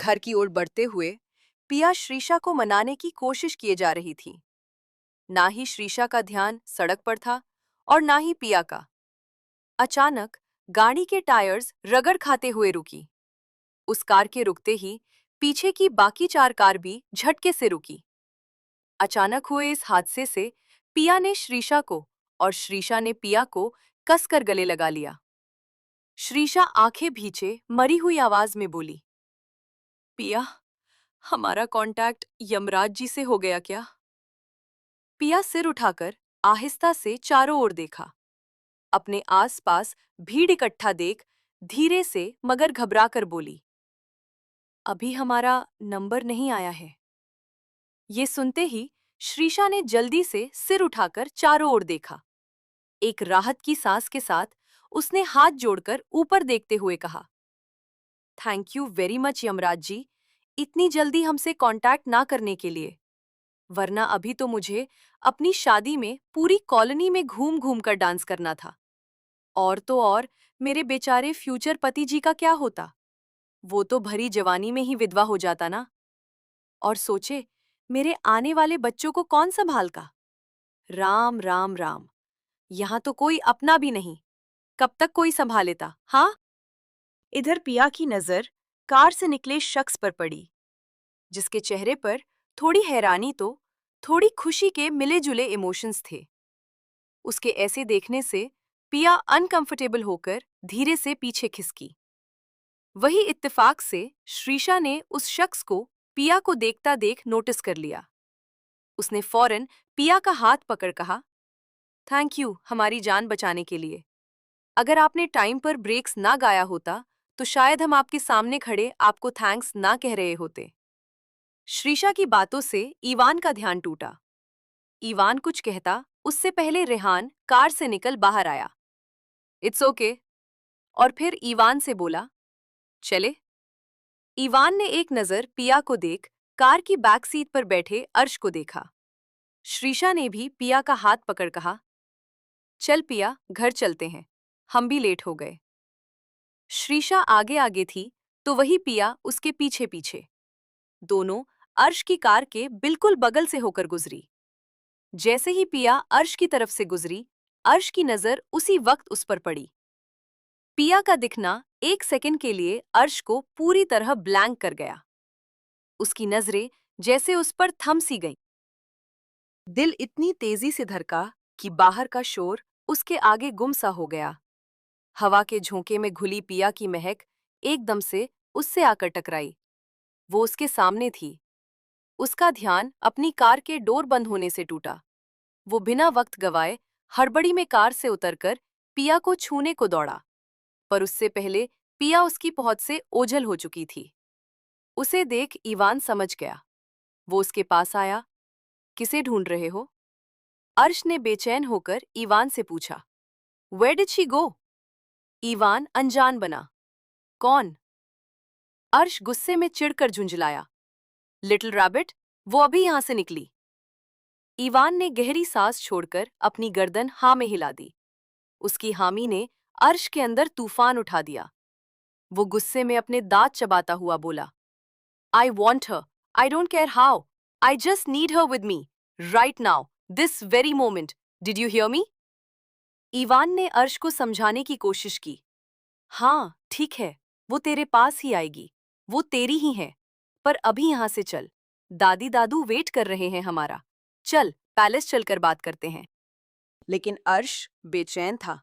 घर की ओर बढ़ते हुए पिया श्रीशा को मनाने की कोशिश किए जा रही थी। ना ही श्रीशा का ध्यान सड़क पर था और ना ही पिया का। अचानक गाड़ी के टायर्स रगड़ खाते हुए रुकी। उस कार के रुकते ही पीछे की बाकी 4 कार भी झटके से रुकी। अचानक हुए इस हादसे से पिया ने श्रीशा को और श्रीशा ने पिया को कसकर गले लगा लिया। श्रीशा आंखें भींचे मरी हुई आवाज में बोली, पिया, हमारा कांटेक्ट यमराज जी से हो गया क्या? पिया सिर उठाकर आहिस्ता से चारों ओर देखा। अपने आसपास भीड़ इकट्ठा देख धीरे से मगर घबराकर बोली, अभी हमारा नंबर नहीं आया है। ये सुनते ही श्रीशा ने जल्दी से सिर उठाकर चारों ओर देखा। एक राहत की सांस के साथ उसने हाथ जोड़कर ऊपर देखते हुए कहा, thank you very much Yamraj ji, इतनी जल्दी हमसे कांटेक्ट ना करने के लिए। वरना अभी तो मुझे अपनी शादी में पूरी कॉलोनी में घूम घूम कर डांस करना था। और तो और मेरे बेचारे फ्यूचर पति जी का क्या होता? वो तो भरी जवानी में ही विधवा हो जाता ना। और सोचे, मेरे आने वाले बच्चों को कौन संभालगा? राम राम राम, यहाँ तो कोई अपना भी नहीं। कब तक कोई संभालेता? हाँ। इधर पिया की नजर कार से निकले शख्स पर पड़ी, जिसके चेहरे पर थोड़ी हैरानी तो थोड़ी खुशी के मिले जुले इमोशंस थे। उसके ऐसे देखने से पिया अनकंफर्टेबल होकर धीरे से पीछे खिसकी। वही इत्तेफाक से श्रीशा ने उस शख्स को पिया को देखता देख नोटिस कर लिया। उसने फौरन पिया का हाथ पकड़ कहा, थैंक यू हमारी जान बचाने के लिए। अगर आपने टाइम पर ब्रेक्स ना गाया होता तो शायद हम आपके सामने खड़े आपको थैंक्स ना कह रहे होते। श्रीशा की बातों से ईवान का ध्यान टूटा। ईवान कुछ कहता उससे पहले रेहान कार से निकल बाहर आया। It's okay. और फिर ईवान से बोला, चले। ईवान ने एक नजर पिया को देख कार की बैक सीट पर बैठे अर्श को देखा। श्रीशा ने भी पिया का हाथ पकड़ कहा, चल पिया, घर चलते हैं, हम भी लेट हो गए। श्रीशा आगे आगे थी तो वही पिया उसके पीछे पीछे। दोनों अर्श की कार के बिल्कुल बगल से होकर गुजरी। जैसे ही पिया अर्श की तरफ से गुजरी, अर्श की नजर उसी वक्त उस पर पड़ी। पिया का दिखना एक सेकंड के लिए अर्श को पूरी तरह ब्लैंक कर गया। उसकी नजरें जैसे उस पर थम सी गईं। दिल इतनी तेजी से धड़का कि बाहर का शोर उसके आगे गुम सा हो गया। हवा के झोंके में घुली पिया की महक एकदम से उससे आकर टकराई। वो उसके सामने थी। उसका ध्यान अपनी कार के डोर बंद होने से टूटा। वो बिना वक्त गवाए हड़बड़ी में कार से उतरकर पिया को छूने को दौड़ा, पर उससे पहले पिया उसकी पहुंच से ओझल हो चुकी थी। उसे देख ईवान समझ गया। वो उसके पास आया, किसे ढूंढ रहे हो? अर्श ने बेचैन होकर ईवान से पूछा। Where did she go? Ivan अनजान बना। कौन? अर्श गुस्से में चिढ़कर झुंझलाया। लिटिल रैबिट, वो अभी यहां से निकली। ईवान ने गहरी सांस छोड़कर अपनी गर्दन हाँ में हिला दी। उसकी हामी ने अर्श के अंदर तूफान उठा दिया। वो गुस्से में अपने दांत चबाता हुआ बोला, I want her, I don't care how, I just need her with me, right now, this very moment, did you hear me? Ivan ने अर्श को समझाने की कोशिश की। हाँ ठीक है, वो तेरे पास ही आएगी, वो तेरी ही है, पर अभी यहां से चल, दादी दादू वेट कर रहे हैं हमारा। चल पैलेस चलकर बात करते हैं। लेकिन अर्श बेचैन था।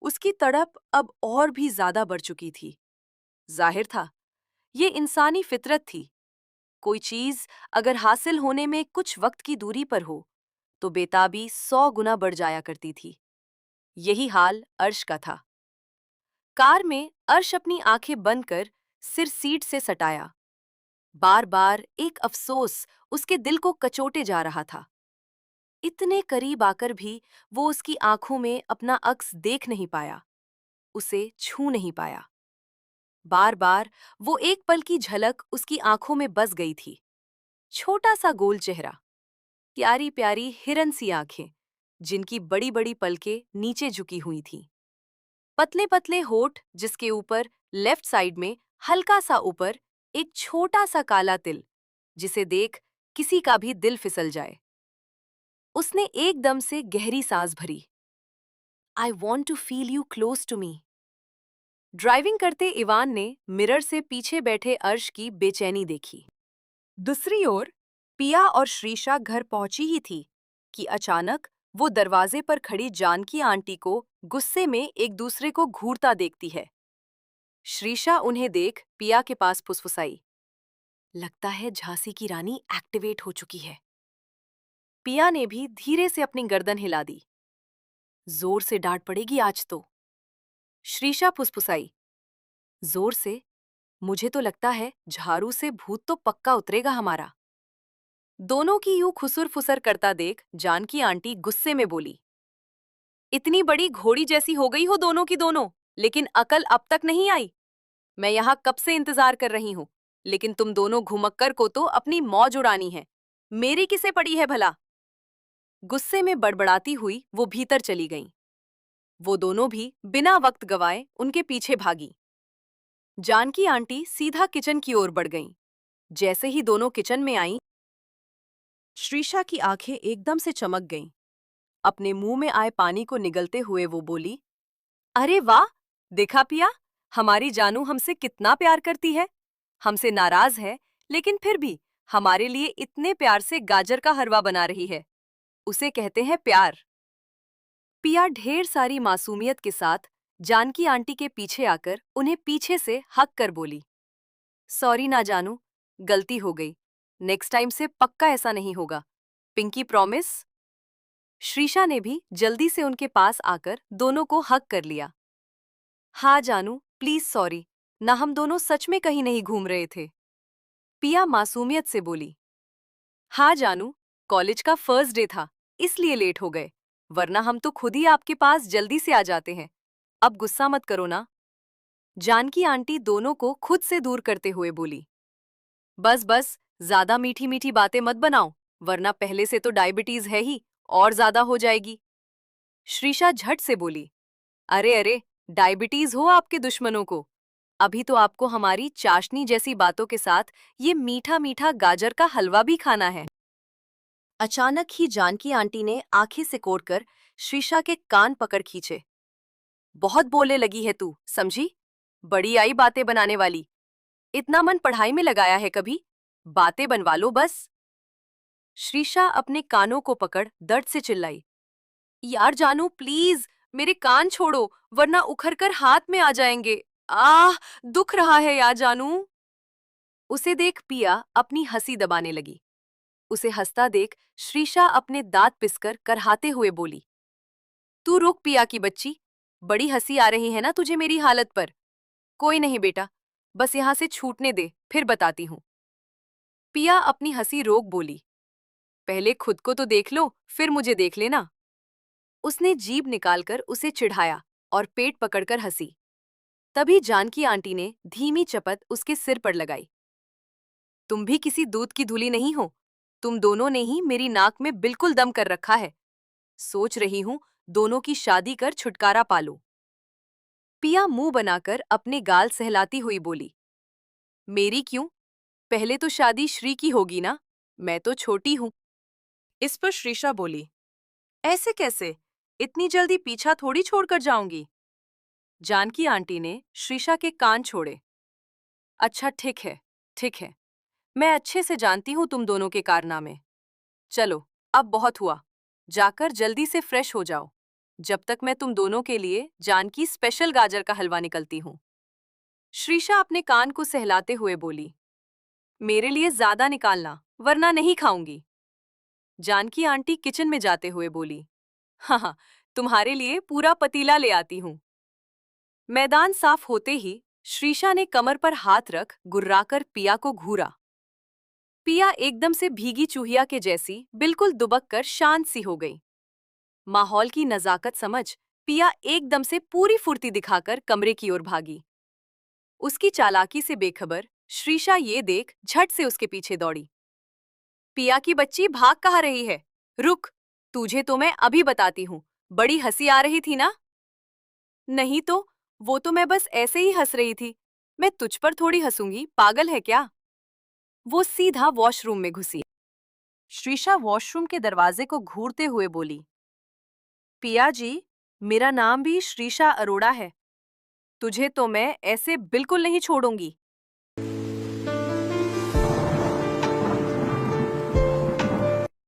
उसकी तड़प अब और भी ज्यादा बढ़ चुकी थी। जाहिर था, ये इंसानी फितरत थी। कोई चीज अगर हासिल होने में कुछ वक्त की दूरी पर हो तो बेताबी 100 गुना बढ़ जाया करती थी। यही हाल अर्श का था। कार में अर्श अपनी आंखें बंद कर सिर सीट से सटाया। बार बार एक अफसोस उसके दिल को कचोटे जा रहा था। इतने करीब आकर भी वो उसकी आंखों में अपना अक्स देख नहीं पाया, उसे छू नहीं पाया। बार बार वो एक पल की झलक उसकी आंखों में बस गई थी। छोटा सा गोल चेहरा, प्यारी प्यारी हिरन सी आंखें, जिनकी बड़ी बड़ी पलकें नीचे झुकी हुई थीं। पतले पतले होठ जिसके ऊपर लेफ्ट साइड में हल्का सा ऊपर एक छोटा सा काला तिल, जिसे देख किसी का भी दिल फिसल जाए। उसने एकदम से गहरी सांस भरी। I want to feel you close to me. Driving करते इवान ने मिरर से पीछे बैठे अर्श की बेचैनी देखी। दूसरी ओर पिया और श्रीशा घर पहुंची ही थी कि अचानक वो दरवाजे पर खड़ी जानकी आंटी को गुस्से में एक दूसरे को घूरता देखती है। श्रीशा उन्हें देख पिया के पास फुसफुसाई, लगता है झांसी की रानी एक्टिवेट हो चुकी है। पिया ने भी धीरे से अपनी गर्दन हिला दी, जोर से डांट पड़ेगी आज तो। श्रीशा फुसफुसाई, जोर से? मुझे तो लगता है झाड़ू से भूत तो पक्का उतरेगा हमारा। दोनों की यूं खुसुर फुसर करता देख जानकी आंटी गुस्से में बोली, इतनी बड़ी घोड़ी जैसी हो गई हो दोनों की दोनों, लेकिन अकल अब तक नहीं आई। मैं यहाँ कब से इंतजार कर रही हूँ, लेकिन तुम दोनों घुमक्कर को तो अपनी मौज उड़ानी है। मेरी किसे पड़ी है भला? गुस्से में बड़बड़ाती हुई वो भीतर चली गईं। वो दोनों भी बिना वक्त गवाए उनके पीछे भागी। जानकी आंटी सीधा किचन की ओर बढ़ गईं। जैसे ही दोनों किचन में आईं, श्रीशा की आंखें एकदम से चमक गईं। अपने मुंह में आए पानी को निगलते हुए वो बोली, अरे वाह, देखा पिया, हमारी जानू हमसे कितना प्यार करती है। हमसे नाराज है, लेकिन फिर भी हमारे लिए इतने प्यार से गाजर का हलवा बना रही है। उसे कहते हैं प्यार। पिया ढेर सारी मासूमियत के साथ जानकी आंटी के पीछे आकर उन्हें पीछे से हक कर बोली, सॉरी ना जानू, गलती हो गई। नेक्स्ट टाइम से पक्का ऐसा नहीं होगा। Pinky promise. श्रीशा ने भी जल्दी से उनके पास आकर दोनों को हक कर लिया। हाँ जानू, प्लीज सॉरी, ना हम दोनों सच में कहीं नहीं घूम रहे थे। पिया मासूमियत से बोली। हाँ जानू, कॉलेज का फर्स्ट डे था, इसलिए लेट हो गए, वरना हम तो खुद ही आपके पास जल्दी से आ जाते हैं। अब गुस्सा मत करो ना। जानकी आंटी दोनों को खुद से दूर करते हुए बोली, बस बस, ज्यादा मीठी मीठी बातें मत बनाओ, वरना पहले से तो डायबिटीज है ही, और ज्यादा हो जाएगी। श्रीशा झट से बोली, अरे अरे, डायबिटीज हो आपके दुश्मनों को, अभी तो आपको हमारी चाशनी जैसी बातों के साथ ये मीठा मीठा गाजर का हलवा भी खाना है। अचानक ही जानकी आंटी ने आंखें सिकोड़कर श्रीशा के कान पकड़ खींचे। बहुत बोलने लगी है तू, समझी? बड़ी आई बातें बनाने वाली। इतना मन पढ़ाई में लगाया है कभी? बातें बनवा लो बस। श्रीशा अपने कानों को पकड़ दर्द से चिल्लाई, यार जानू प्लीज, मेरे कान छोड़ो, वरना उखड़ कर हाथ में आ जाएंगे। आह, दुख रहा है यार जानू। उसे देख पिया अपनी हंसी दबाने लगी। उसे हंसता देख श्रीशा अपने दांत पिसकर करहाते हुए बोली, तू रुक पिया की बच्ची, बड़ी हंसी आ रही है ना तुझे मेरी हालत पर। कोई नहीं बेटा, बस यहां से छूटने दे, फिर बताती हूं। पिया अपनी हंसी रोक बोली, पहले खुद को तो देख लो, फिर मुझे देख लेना। उसने जीभ निकालकर उसे चिढ़ाया और पेट पकड़कर हंसी। तभी जानकी आंटी ने धीमी चपत उसके सिर पर लगाई, तुम भी किसी दूध की धूली नहीं हो, तुम दोनों ने ही मेरी नाक में बिल्कुल दम कर रखा है। सोच रही हूं दोनों की शादी कर छुटकारा पालूं। पिया मुंह बनाकर अपने गाल सहलाती हुई बोली, मेरी क्यों? पहले तो शादी श्री की होगी ना, मैं तो छोटी हूं। इस पर श्रीशा बोली, ऐसे कैसे? इतनी जल्दी पीछा थोड़ी छोड़कर जाऊंगी। जानकी आंटी ने श्रीशा के कान छोड़े। अच्छा ठीक है, ठीक है, मैं अच्छे से जानती हूँ तुम दोनों के कारनामे। चलो, अब बहुत हुआ, जाकर जल्दी से फ्रेश हो जाओ, जब तक मैं तुम दोनों के लिए जानकी स्पेशल गाजर का हलवा निकलती हूँ। श्रीशा अपने कान को सहलाते हुए बोली, मेरे लिए ज्यादा निकालना, वरना नहीं खाऊंगी। जानकी आंटी किचन में जाते हुए बोली, हाँ हाँ, तुम्हारे लिए पूरा पतीला ले आती हूँ। मैदान साफ होते ही श्रीशा ने कमर पर हाथ रख गुर्राकर पिया को घूरा। पिया एकदम से भीगी चूहिया के जैसी बिल्कुल दुबक कर शांत सी हो गई। माहौल की नजाकत समझ पिया एकदम से पूरी फुर्ती दिखाकर कमरे की ओर भागी। उसकी चालाकी से बेखबर श्रीशा ये देख झट से उसके पीछे दौड़ी। पिया की बच्ची भाग कहाँ रही है? रुक, तुझे तो मैं अभी बताती हूँ। बड़ी हंसी आ रही थी ना? नहीं तो, वो तो मैं बस ऐसे ही हंस रही थी। मैं तुझ पर थोड़ी हंसूंगी, पागल है क्या? वो सीधा वॉशरूम में घुसी। श्रीशा वॉशरूम के दरवाजे को घूरते हुए बोली, पिया जी, मेरा नाम भी श्रीशा अरोड़ा है। तुझे तो मैं ऐसे बिल्कुल नहीं छोड़ूंगी।